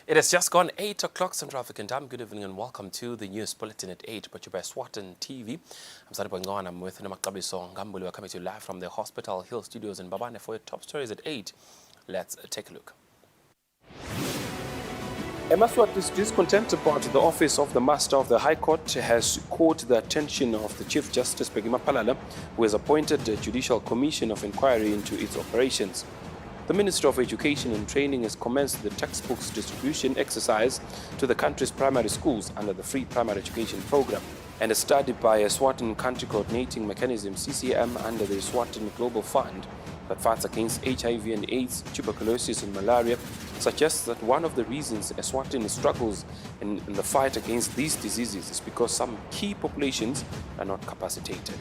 It has just gone 8 o'clock Central African time. Good evening and welcome to the news bulletin at 8, brought to you by Eswatini TV. I'm Sadipo Ngwana. I'm with Namakabiso Ngambuli. We're coming to you live from the Hospital Hill Studios in Babane for your top stories at 8. Let's take a look. Eswatini is discontent about the office of the Master of the High Court has caught the attention of the Chief Justice Begima Palala, who has appointed a Judicial Commission of Inquiry into its operations. The Ministry of Education and Training has commenced the textbooks distribution exercise to the country's primary schools under the Free Primary Education Program. And a study by Eswatini Country Coordinating Mechanism (CCM) under the Eswatini Global Fund that fights against HIV and AIDS, tuberculosis and malaria suggests that one of the reasons Eswatini struggles in the fight against these diseases is because some key populations are not capacitated.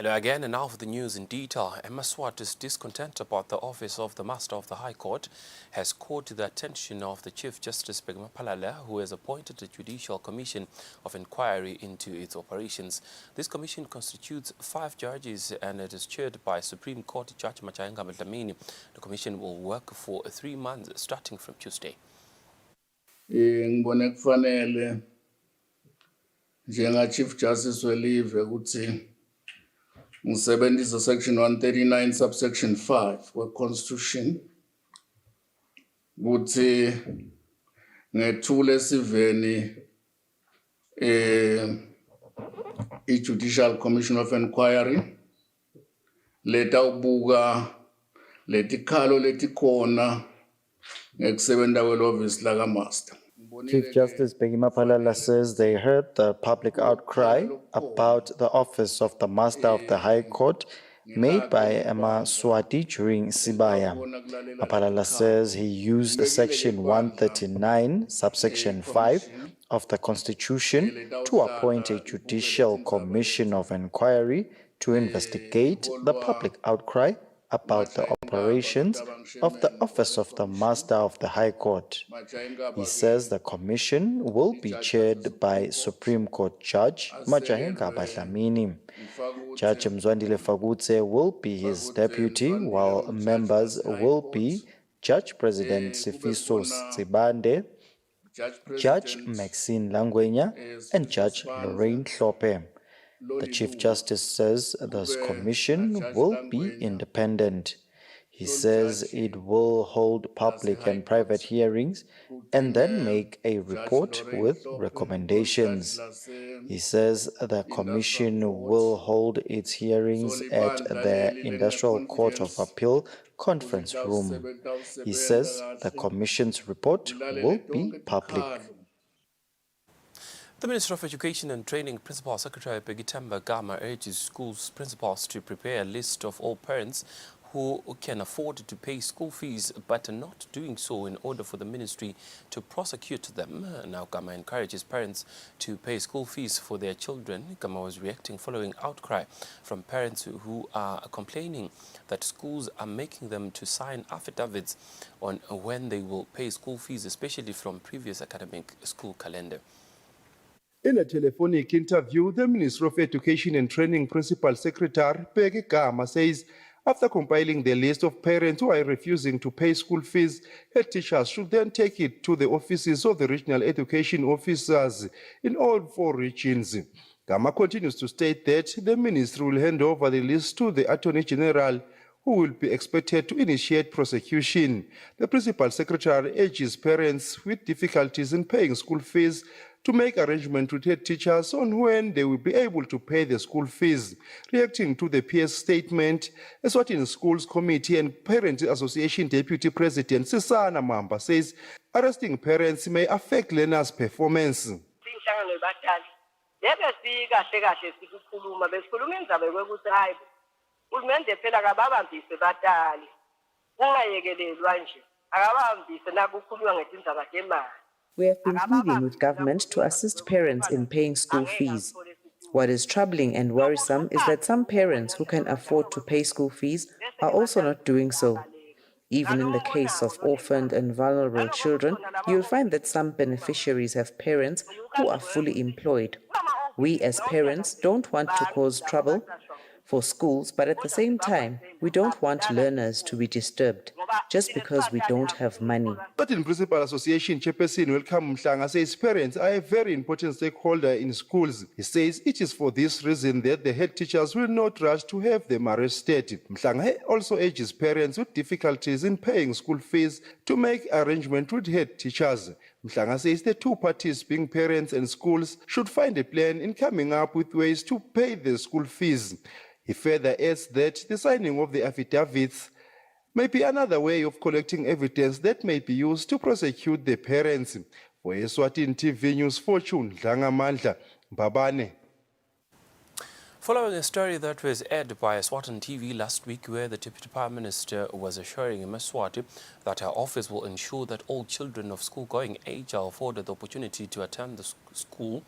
Hello again, and now for the news in detail. Eswatini's discontent about the office of the Master of the High Court has caught the attention of the Chief Justice Begima Palala, who has appointed a Judicial Commission of Inquiry into its operations. This commission constitutes 5 judges and it is chaired by Supreme Court Judge Machaenga Mdlamini. The commission will work for 3 months starting from Tuesday. Ngibone kufanele njenga Chief Justice welive ukuthi ngisebenzisa section 139 subsection 5 we-Constitution ukuthi ngethule siveni i-Judicial Commission of Inquiry leta ubuka letikhalo letikhona ngekusebenta kwelo-office laka-Master. Chief Justice Begima Palala says they heard the public outcry about the office of the Master of the High Court made by Eswatini during Sibaya. Palala says he used Section 139, subsection 5 of the Constitution to appoint a Judicial Commission of Inquiry to investigate the public outcry about the operations of the Office of the Master of the High Court. He says the commission will be chaired by Supreme Court Judge Machaenga Mdlamini. Judge Mzwandile Fagutse will be his deputy, while members will be Judge President Sifiso Tsibande, Judge Maxine Langwenya, and Judge Lorraine Hlophe. The Chief Justice says this commission will be independent. He says it will hold public and private hearings and then make a report with recommendations. He says the commission will hold its hearings at the Industrial Court of Appeal conference room. He says the commission's report will be public. The Minister of Education and Training, Principal Secretary Begitemba Gama, urges schools principals to prepare a list of all parents who can afford to pay school fees but are not doing so in order for the ministry to prosecute them. Now Gama encourages parents to pay school fees for their children. Gama was reacting following outcry from parents who are complaining that schools are making them to sign affidavits on when they will pay school fees, especially from previous academic school calendar. In a telephonic interview, the Minister of Education and Training Principal Secretary Peggy Gama says after compiling the list of parents who are refusing to pay school fees, head teachers should then take it to the offices of the regional education officers in all 4 regions. Gama continues to state that the ministry will hand over the list to the Attorney General, who will be expected to initiate prosecution. The Principal Secretary urges parents with difficulties in paying school fees to make arrangements with head teachers on when they will be able to pay the school fees. Reacting to the PS statement, Eswatini Schools Committee and Parents Association Deputy President Sisana Mamba says arresting parents may affect learners' performance. We have been pleading with government to assist parents in paying school fees. What is troubling and worrisome is that some parents who can afford to pay school fees are also not doing so. Even in the case of orphaned and vulnerable children, you'll find that some beneficiaries have parents who are fully employed. We as parents don't want to cause trouble for schools, but at the same time, we don't want learners to be disturbed just because we don't have money. But in Principal Association Chairperson Welcome Mhlanga says parents are a very important stakeholder in schools. He says it is for this reason that the head teachers will not rush to have them arrested. Mhlanga also urges parents with difficulties in paying school fees to make arrangements with head teachers. Mhlanga says the two parties, being parents and schools, should find a plan in coming up with ways to pay the school fees. He further adds that the signing of the affidavits may be another way of collecting evidence that may be used to prosecute the parents. For Eswatini TV News, Fortune Dlangamandla, Babane. Following a story that was aired by Eswatini TV last week, where the Deputy Prime Minister was assuring Eswatini that her office will ensure that all children of school-going age are afforded the opportunity to attend the school,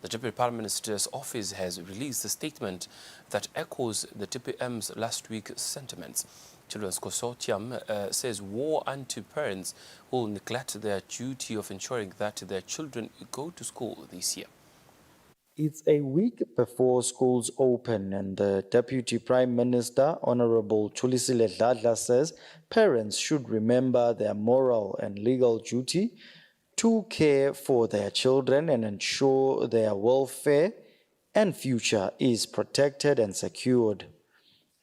the Deputy Prime Minister's office has released a statement that echoes the TPM's last week's sentiments. Children's Consortium says war unto parents who neglect their duty of ensuring that their children go to school this year. It's a week before schools open, and the Deputy Prime Minister, Honorable Thulisile Dladla, says parents should remember their moral and legal duty to care for their children and ensure their welfare and future is protected and secured.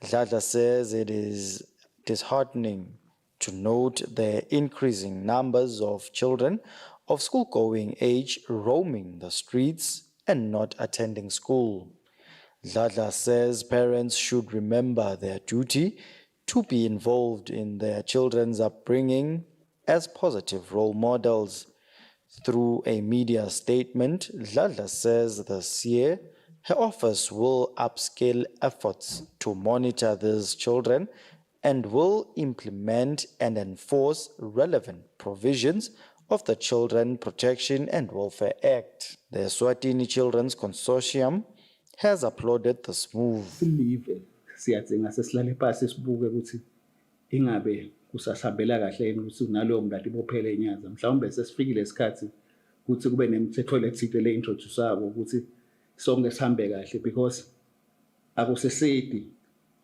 Dladla says it is disheartening to note the increasing numbers of children of school-going age roaming the streets and not attending school. Dladla says parents should remember their duty to be involved in their children's upbringing as positive role models. Through a media statement, Dladla says this year her office will upscale efforts to monitor these children and will implement and enforce relevant provisions of the Children Protection and Welfare Act. The Eswatini Children's Consortium has applauded this move. Siyadzinga sesilale phansi sibuke ukuthi ingabe kusasabela kahle yini ukuthi nalowo mlati bophele inyaza mhlawumbe sesifikile isikhathi ukuthi kube nemithetho lethile le introduceabo ukuthi sonke sihambe kahle, because akusesedi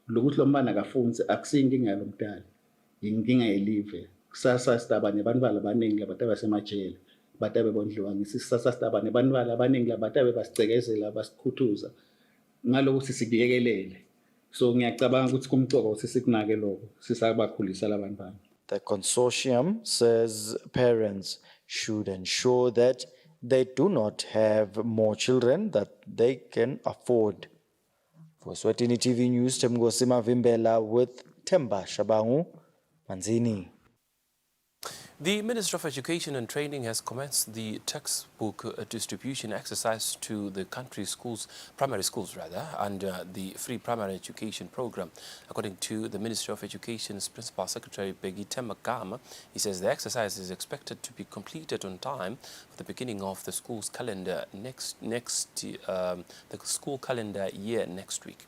lokuthi lo mbana akafunzi akusinkinga yalomdala, inkinga yelive. Kusasa sidaba nebantwana abaningi labantu abasemajele abantu abebondliwa ngisisasa sidaba nebantwana abaningi labantu abebasicegezela basikhuthuza ngalokuthi sibiyekelele. So ngiyacabanga ukuthi kumcoka ukuthi sikunake lokho sisabakhulisa labantwana. The consortium says parents should ensure that they do not have more children that they can afford. For Eswatini TV News, Temgosima Vimbela with Temba Shabangu, Manzini. The Minister of Education and Training has commenced the textbook distribution exercise to the country's primary schools under the free primary education program. According to the Ministry of Education's Principal Secretary Peggy Temakama, he says the exercise is expected to be completed on time for the beginning of the school's calendar the school calendar year next week.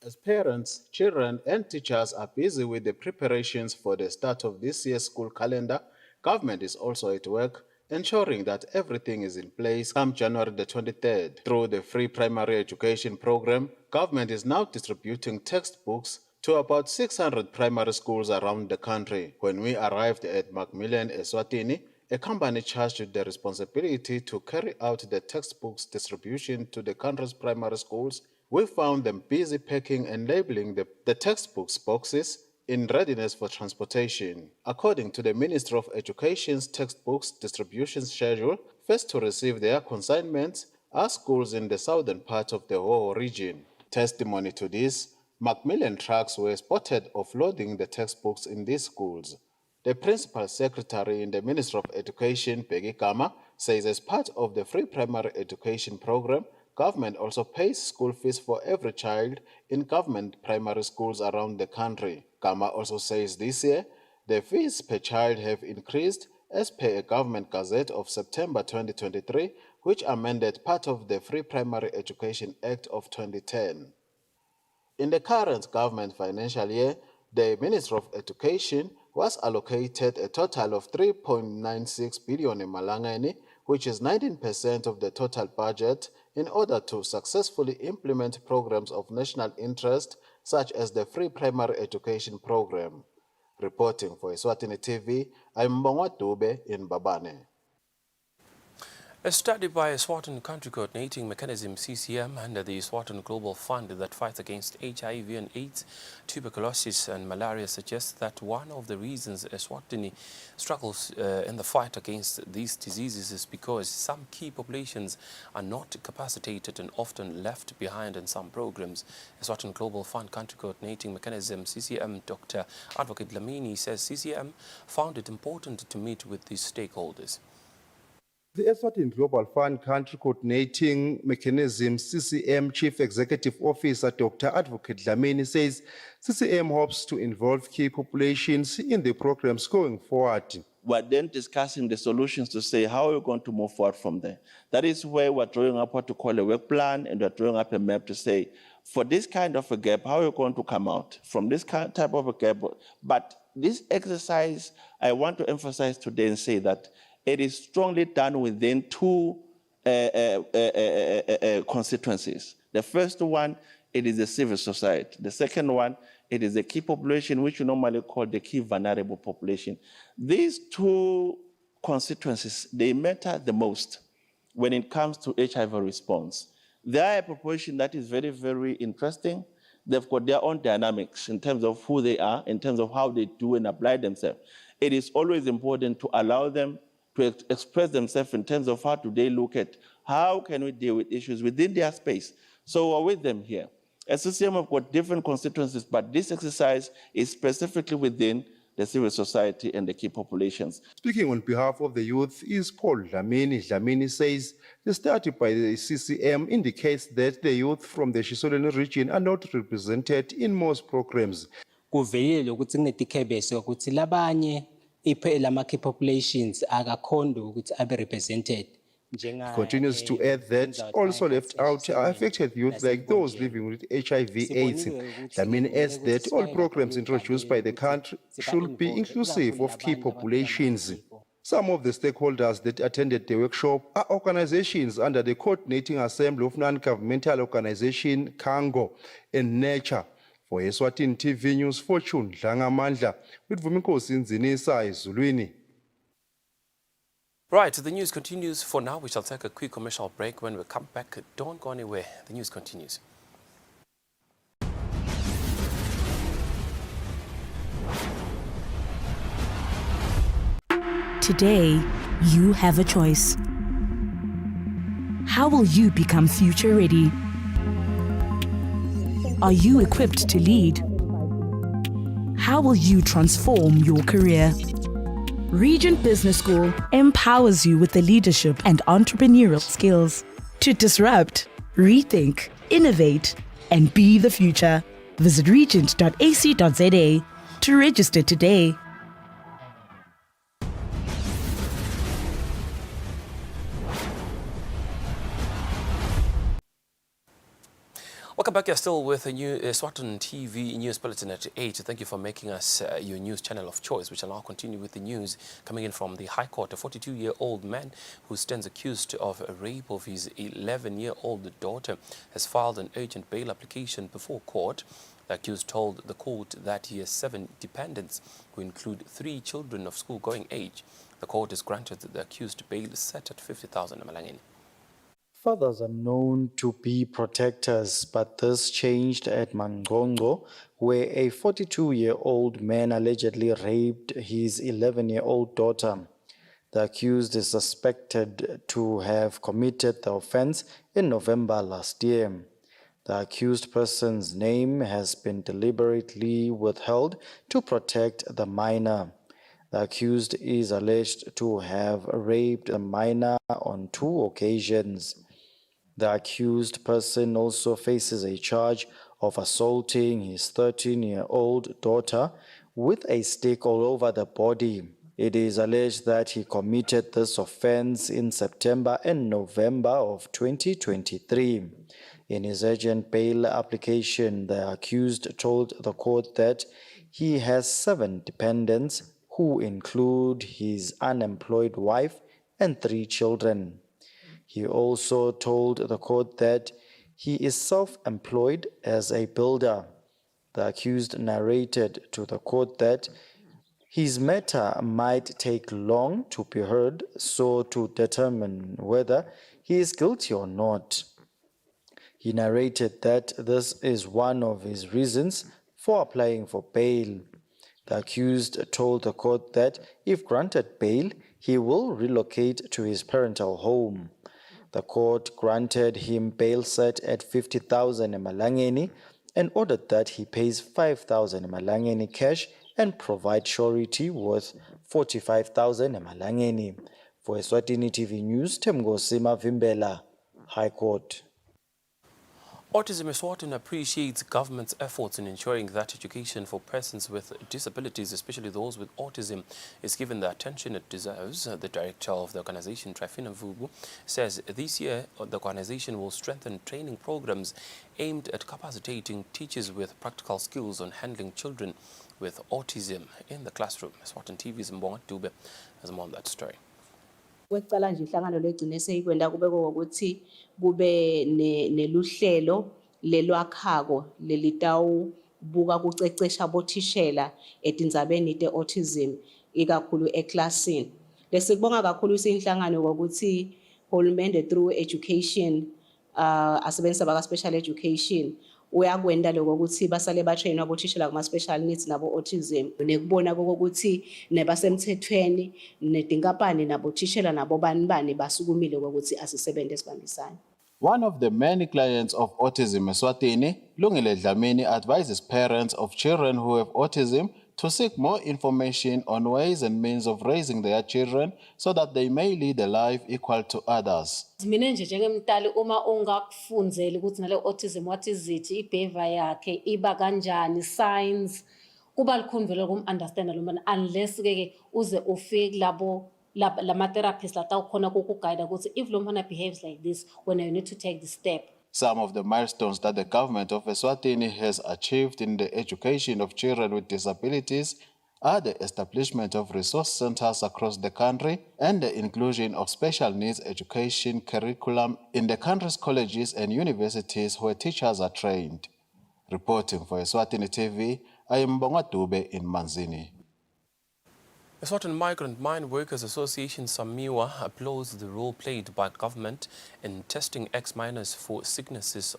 As parents, children and teachers are busy with the preparations for the start of this year's school calendar, government is also at work ensuring that everything is in place come January the 23rd. Through the free primary education program, government is now distributing textbooks to about 600 primary schools around the country. When we arrived at Macmillan, Eswatini, a company charged with the responsibility to carry out the textbooks distribution to the country's primary schools, we found them busy packing and labeling the textbooks boxes in readiness for transportation. According to the Ministry of Education's textbooks distribution schedule, first to receive their consignments are schools in the southern part of the Hoho region. Testimony to this, Macmillan trucks were spotted offloading the textbooks in these schools. The Principal Secretary in the Ministry of Education, Peggy Kama, says as part of the free primary education program, government also pays school fees for every child in government primary schools around the country. Kama also says this year, the fees per child have increased as per a government gazette of September 2023, which amended part of the Free Primary Education Act of 2010. In the current government financial year, the Ministry of Education was allocated a total of 3.96 billion in Malangeni, which is 19% of the total budget in order to successfully implement programs of national interest such as the free primary education program. Reporting for Eswatini TV, I'm Mbongwa Dube in Babane. A study by Eswatini Country Coordinating Mechanism CCM under the Eswatini Global Fund that fights against HIV and AIDS, tuberculosis and malaria suggests that one of the reasons Eswatini struggles in the fight against these diseases is because some key populations are not capacitated and often left behind in some programs. Eswatini Global Fund Country Coordinating Mechanism CCM Dr. Advocate Dlamini says CCM found it important to meet with these stakeholders. The Eswatini Global Fund Country Coordinating Mechanism CCM Chief Executive Officer Dr. Advocate Dlamini says CCM hopes to involve key populations in the programs going forward. We're then discussing the solutions to say how we're going to move forward from there. That is where we're drawing up what to call a work plan, and we're drawing up a map to say, for this kind of a gap, how are we going to come out from this type of a gap? But this exercise, I want to emphasize today and say that it is strongly done within two constituencies. The first one, it is the civil society. The second one, it is the key population, which we normally call the key vulnerable population. These two constituencies, they matter the most when it comes to HIV response. They are a population that is very, very interesting. They've got their own dynamics in terms of who they are, in terms of how they do and apply themselves. It is always important to allow them to express themselves in terms of how do they look at how can we deal with issues within their space. So we're with them here. As CCM have got different constituencies, but this exercise is specifically within the civil society and the key populations. Speaking on behalf of the youth is Paul Dlamini. Dlamini says the study by the CCM indicates that the youth from the Shisolweni region are not represented in most programs. Kuvelile ukuthi kunetikhebese ukuthi labanye lama key populations akakhondo ukuthi abe represented. He continues to add that also left out are affected youth like those living with HIV/AIDS. Dlamini adds that all programs introduced by the country should be inclusive of key populations. Some of the stakeholders that attended the workshop are organizations under the Coordinating Assembly of Non-Governmental Organization, Kango, and Nature. For Eswatini TV News, Fortune Dlangamandla, with Vumikosi Nzinisa Ezulwini. Right, the news continues. For now, we shall take a quick commercial break. When we come back, don't go anywhere. The news continues. Today, you have a choice. How will you become future ready? Are you equipped to lead? How will you transform your career? Regent Business School empowers you with the leadership and entrepreneurial skills to disrupt, rethink, innovate, and be the future. Visit regent.ac.za to register today. Welcome back. You're still with the new Eswatini TV News Bulletin at 8. Thank you for making us your news channel of choice. We shall now continue with the news coming in from the High Court. A 42-year-old man who stands accused of rape of his 11-year-old daughter has filed an urgent bail application before court. The accused told the court that he has 7 dependents who include 3 children of school-going age. The court has granted the accused bail set at 50,000 Malangeni. Fathers are known to be protectors, but this changed at Mangonggo, where a 42-year-old man allegedly raped his 11-year-old daughter. The accused is suspected to have committed the offense in November last year. The accused person's name has been deliberately withheld to protect the minor. The accused is alleged to have raped a minor on 2 occasions. The accused person also faces a charge of assaulting his 13-year-old daughter with a stick all over the body. It is alleged that he committed this offense in September and November of 2023. In his urgent bail application, the accused told the court that he has 7 dependents who include his unemployed wife and 3 children. He also told the court that he is self-employed as a builder. The accused narrated to the court that his matter might take long to be heard, so to determine whether he is guilty or not. He narrated that this is one of his reasons for applying for bail. The accused told the court that if granted bail, he will relocate to his parental home. The court granted him bail set at 50,000 emalangeni and ordered that he pays 5,000 emalangeni cash and provide surety worth 45,000 emalangeni. For Eswatini TV News, Temgosi Mavimbela, High Court. Autism Eswatini appreciates government's efforts in ensuring that education for persons with disabilities, especially those with autism, is given the attention it deserves. The director of the organization, Trifina Vubu, says this year the organization will strengthen training programs aimed at capacitating teachers with practical skills on handling children with autism in the classroom. Eswatini TV's Mbonga Dube has more on that story. Kwecala nje ihlangano legcine seyikwenda kube ukuthi kube neluhlelo lelwakhako lelitawubuka kucecesha bothishela etindzabeni te-autism ikakhulu eklasini. Lesikubonga kakhulu sinhlangano ukuthi hulumende through education asebenzisa baka special education uyakwenda lokho ukuthi basale batrainwa bothishela kuma special needs nabo autism nekubona ukuthi nebasemthethweni netinkampani nabo thishela nabo bani basukumile ukuthi asisebenze sibambisane. One of the many clients of Autism Eswatini, Lungile Dlamini, advises parents of children who have autism to seek more information on ways and means of raising their children so that they may lead a life equal to others. Mina nje njengemntali uma ungakufundzeli ukuthi nale autism what is it, ibehavior yakhe iba kanjani, signs kuba likhundvelo ukum-understanda lo mntwana unless ke uze ufike labo lama therapists latawukhona kukuguide ukuthi if lo mntwana behaves like this when you need to take the step. Some of the milestones that the government of Eswatini has achieved in the education of children with disabilities are the establishment of resource centers across the country and the inclusion of special needs education curriculum in the country's colleges and universities where teachers are trained. Reporting for Eswatini TV, I am Mbonga Dube in Manzini. Eswatini Migrant Mine Workers Association Samiwa applauds the role played by government in testing ex-miners for sicknesses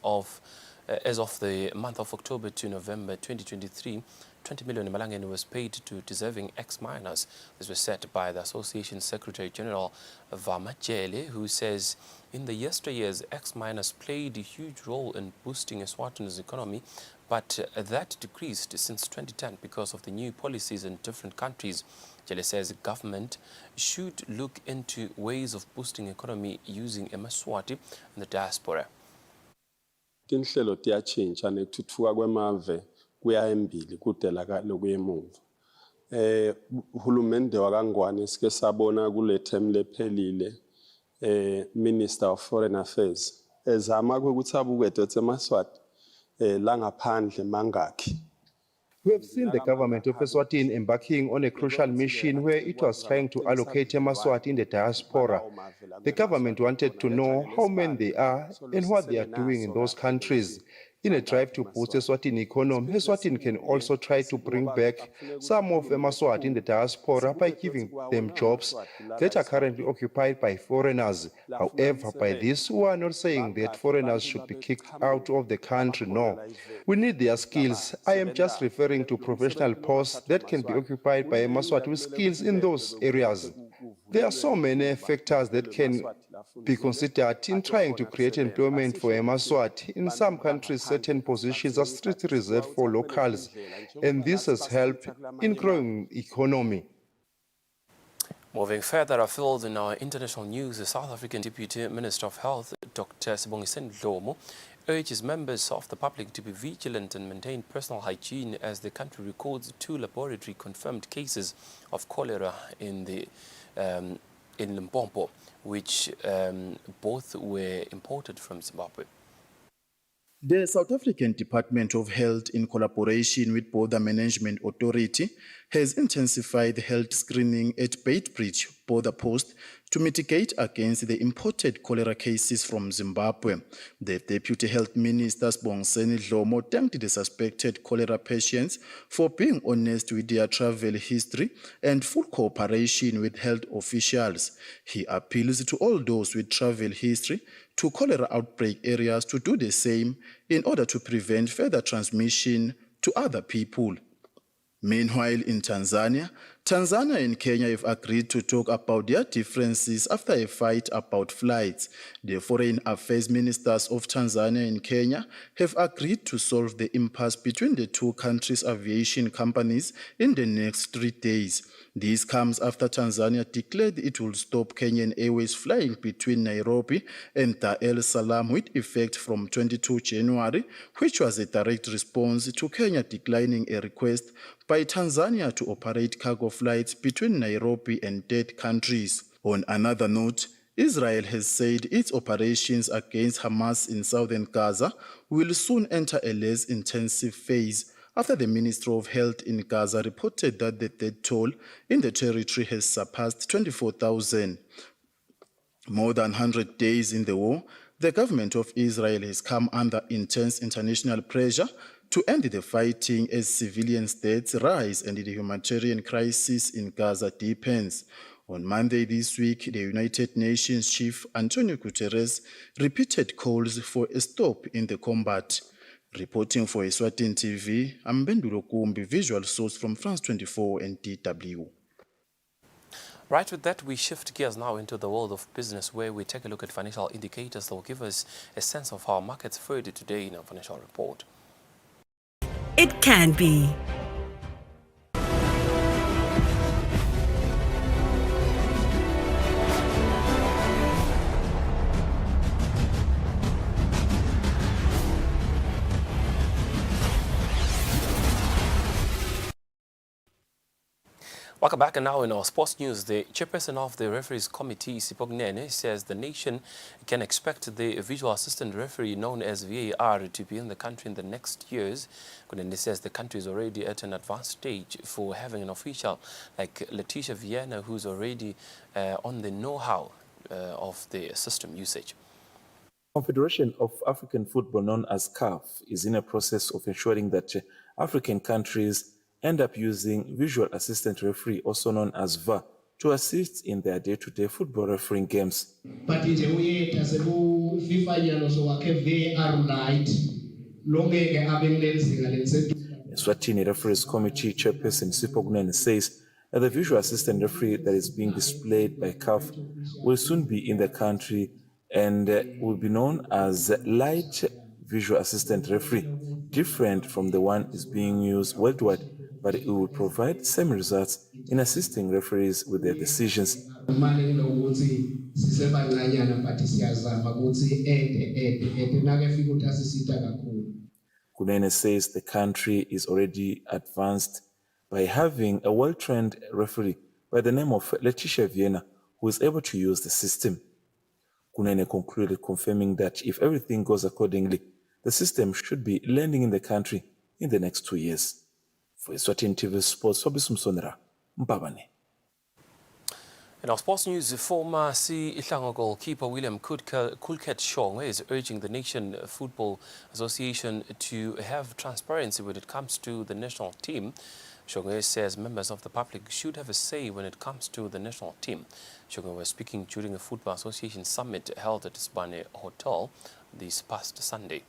as of the month of October to November 2023. 20 million emalangeni was paid to deserving ex-miners. This was said by the Association Secretary General Vamajele, who says in the yesteryears, ex-miners played a huge role in boosting Eswatini's economy, but that decreased since 2010 because of the new policies in different countries. Jele says government should look into ways of boosting economy using eMswati and the diaspora. Tinhlelo tiyatshintsha nekuthuthukwa kwemave kuyahambile kudela lokuyemumva. Uhulumende wakangwane sike sabona kule term lephelile Minister of Foreign Affairs ezama ukuthi abuke eMswati la ngaphandle mangakhi. We have seen the government of Eswatini embarking on a crucial mission where it was trying to allocate eMswati in the diaspora. The government wanted to know how many they are and what they are doing in those countries. In a drive to boost Eswatini economy, Eswatini can also try to bring back some of eMswati in the diaspora by giving them jobs that are currently occupied by foreigners. However, by this, we are not saying that foreigners should be kicked out of the country, no. We need their skills. I am just referring to professional posts that can be occupied by eMswati with skills in those areas. There are so many factors that can be considered in trying to create employment for eMswati. In some countries, certain positions are strictly reserved for locals, and this has helped in growing the economy. Moving further afield in our international news, the South African Deputy Minister of Health, Dr. Sibongiseni Dlomo, urges members of the public to be vigilant and maintain personal hygiene as the country records 2 laboratory-confirmed cases of cholera in Limpopo, which both were imported from Zimbabwe. The South African Department of Health, in collaboration with Border Management Authority, has intensified health screening at Beitbridge border post to mitigate against the imported cholera cases from Zimbabwe. The Deputy Health Minister, Sibongiseni Dlomo, thanked the suspected cholera patients for being honest with their travel history and full cooperation with health officials. He appeals to all those with travel history to cholera outbreak areas to do the same in order to prevent further transmission to other people. Meanwhile, in Tanzania and Kenya have agreed to talk about their differences after a fight about flights. The foreign affairs ministers of Tanzania and Kenya have agreed to solve the impasse between the two countries' aviation companies in the next 3 days. This comes after Tanzania declared it will stop Kenyan Airways flying between Nairobi and Dar es Salaam with effect from 22 January, which was a direct response to Kenya declining a request by Tanzania to operate cargo flights between Nairobi and third countries. On another note, Israel has said its operations against Hamas in southern Gaza will soon enter a less intensive phase after the Ministry of Health in Gaza reported that the death toll in the territory has surpassed 24,000. More than 100 days in the war, the government of Israel has come under intense international pressure to end the fighting as civilian deaths rise and the humanitarian crisis in Gaza deepens. On Monday this week, the United Nations Chief Antonio Guterres repeated calls for a stop in the combat. Reporting for Eswatini TV, I'm Bendulo Kumbi, visual source from France 24 and DW. Right, with that, we shift gears now into the world of business, where we take a look at financial indicators that will give us a sense of how markets fared today in our financial report. It can be. Welcome back, and now in our sports news, the chairperson of the referees committee, Sipognene, says the nation can expect the visual assistant referee known as VAR to be in the country in the next years. Gunene says the country is already at an advanced stage for having an official like Letitia Vienna, who's already on the know-how of the system usage. Confederation of African Football, known as CAF, is in a process of ensuring that African countries end up using visual assistant referee, also known as VAR, to assist in their day-to-day football refereeing games. Eswatini Referees Committee Chairperson Sipognene says that the visual assistant referee that is being displayed by CAF will soon be in the country and will be known as light visual assistant referee, different from the one is being used worldwide, but it will provide same results in assisting referees with their decisions. Kunene says the country is already advanced by having a well-trained referee by the name of Letitia Vienna, who is able to use the system. Kunene concluded confirming that if everything goes accordingly, the system should be landing in the country in the next 2 years. For Eswatini TV Sports, Fabis Msonera, Mbabane. In our sports news, former Ihlango goalkeeper William Kulket Shongwe is urging the Nation Football Association to have transparency when it comes to the national team. Shongwe says members of the public should have a say when it comes to the national team. Shongwe was speaking during a Football Association summit held at Sbane Hotel this past Sunday.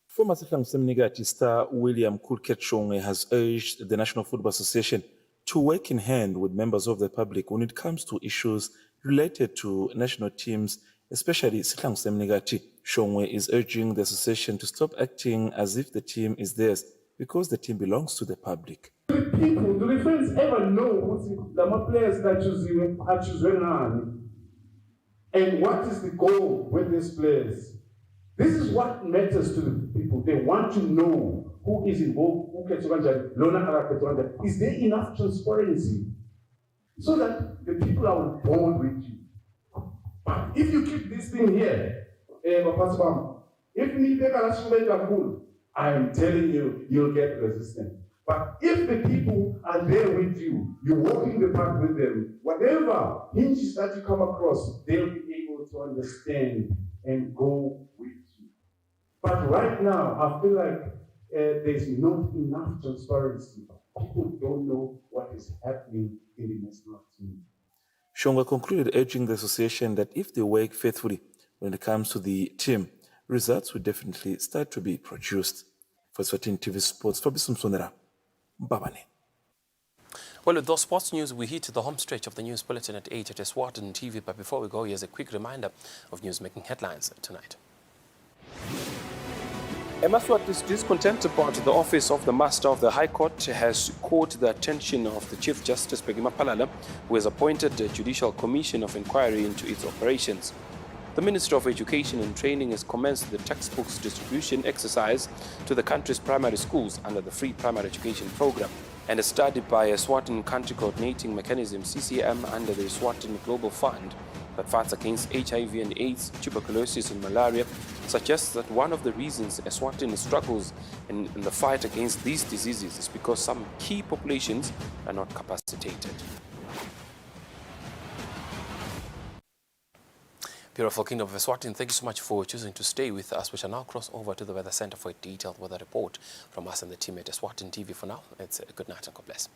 Former Sihlangu Semnigati star William Kulket Shongwe has urged the National Football Association to work in hand with members of the public when it comes to issues related to national teams, especially Sihlangu Semnigati. Shongwe is urging the association to stop acting as if the team is theirs, because the team belongs to the public. People, do the fans ever know who the players that are choosing? And what is the goal with these players? This is what matters to the people. They want to know who is involved, who gets Lona. Is there enough transparency so that the people are on board with you? But if you keep this thing here, if you take a I am telling you, you'll get resistance. But if the people are are there with you. You're walking the path with them. Whatever hinges that you come across, they'll be able to understand and go with you. But right now, I feel like there's not enough transparency. People don't know what is happening in the national team. Shonga concluded urging the association that if they work faithfully when it comes to the team, results will definitely start to be produced. For Eswatini TV Sports, Fabrice Msonera, Mbabane. Well, with those sports news, we hit the home stretch of the news bulletin at 8 at Eswatini TV. But before we go, here's a quick reminder of news-making headlines tonight. Eswatini's discontent about the office of the Master of the High Court has caught the attention of the Chief Justice Peggy Mapalala, who has appointed a Judicial Commission of Inquiry into its operations. The Minister of Education and Training has commenced the textbooks distribution exercise to the country's primary schools under the Free Primary Education Program. And a study by Eswatini Country Coordinating Mechanism (CCM) under the Eswatini Global Fund that fights against HIV and AIDS, tuberculosis and malaria suggests that one of the reasons Eswatini struggles in the fight against these diseases is because some key populations are not capacitated. Beautiful Kingdom of Eswatini, thank you so much for choosing to stay with us. We shall now cross over to the Weather Center for a detailed weather report from us and the team at Eswatini TV. For now, it's a good night and God bless.